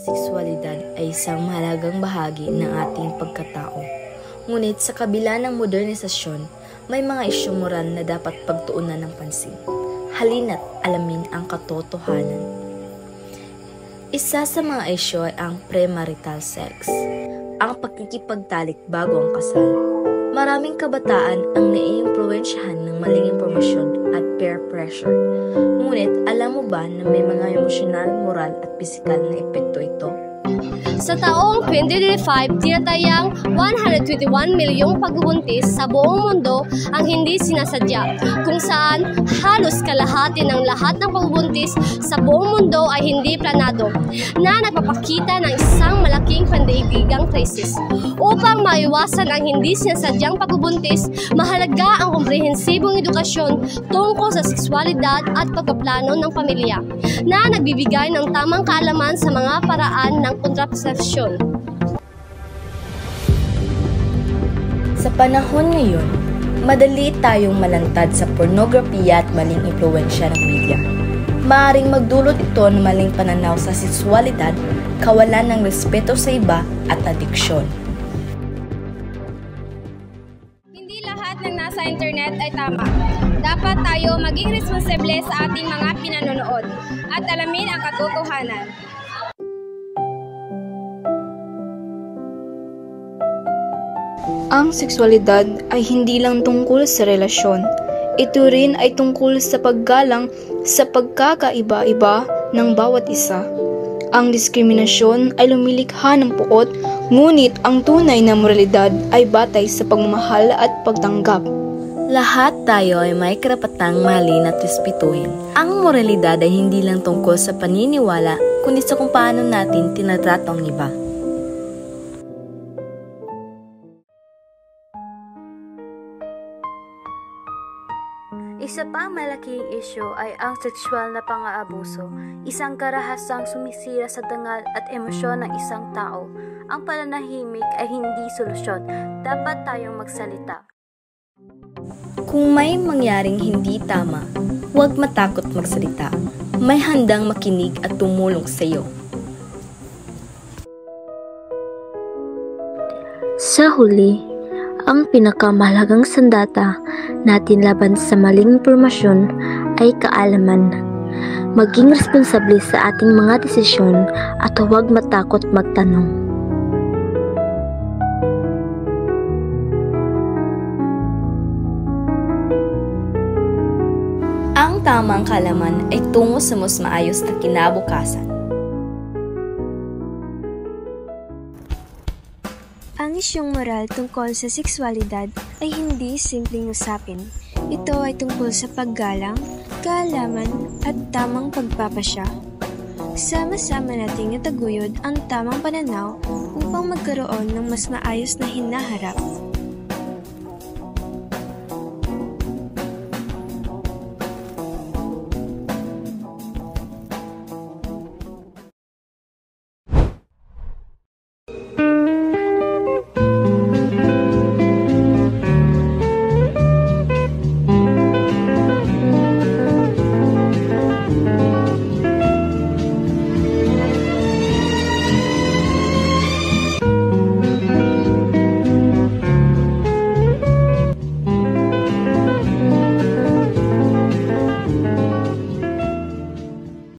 sexualidad ay isang mahalagang bahagi ng ating pagkatao. Ngunit sa kabila ng modernisasyon, may mga isyong moral na dapat pagtuunan ng pansin. Halina't alamin ang katotohanan. Isa sa mga isyu ay ang premarital sex, ang pagkikipagtalik bago ang kasal. Maraming kabataan ang naiimpluwensyahan ng maling impormasyon at peer pressure. Ngunit alam mo ba na may mga emosyonal, moral at pisikal na epekto ito? Sa taong 2025, tinatayang 121 milyong pagbubuntis sa buong mundo ang hindi sinasadya, kung saan halos kalahati ng lahat ng pagbubuntis sa buong mundo ay hindi planado, na nagpapakita ng isang malaking pandaigdigang krisis. Upang maiwasan ang hindi sinasadyang pagbubuntis, mahalaga ang komprehensibong edukasyon tungkol sa sexualidad at pagpaplano ng pamilya, na nagbibigay ng tamang kaalaman sa mga paraan ng kontrasepsyon. Sa panahon ngayon, madali tayong malantad sa pornografiya at maling impluwensya ng media. Maaaring magdulot ito ng maling pananaw sa sexualidad, kawalan ng respeto sa iba at adiksyon. Hindi lahat ng nasa internet ay tama. Dapat tayo maging responsable sa ating mga pinanonood at alamin ang katotohanan. Ang sexualidad ay hindi lang tungkol sa relasyon. Ito rin ay tungkol sa paggalang sa pagkakaiba-iba ng bawat isa. Ang diskriminasyon ay lumilikha ng puot, ngunit ang tunay na moralidad ay batay sa pagmamahal at pagtanggap. Lahat tayo ay may karapatang mahalin at respetuhin. Ang moralidad ay hindi lang tungkol sa paniniwala, kundi sa kung paano natin tinatrato ang iba. Isa pang malaking isyu ay ang sexual na pang-aabuso, isang karahasang sumisira sa dangal at emosyon ng isang tao. Ang pananahimik ay hindi solusyon, dapat tayong magsalita. Kung may mangyaring hindi tama, huwag matakot magsalita. May handang makinig at tumulong sa iyo. Sa huli, ang pinakamahalagang sandata natin laban sa maling impormasyon ay kaalaman. Maging responsable sa ating mga desisyon at huwag matakot magtanong. Ang tamang kaalaman ay tungo sa mas maayos na kinabukasan. Ang isyong moral tungkol sa sexualidad ay hindi simpleng usapin. Ito ay tungkol sa paggalang, kaalaman at tamang pagpapasya. Sama-sama nating itaguyod ang tamang pananaw upang magkaroon ng mas maayos na hinaharap.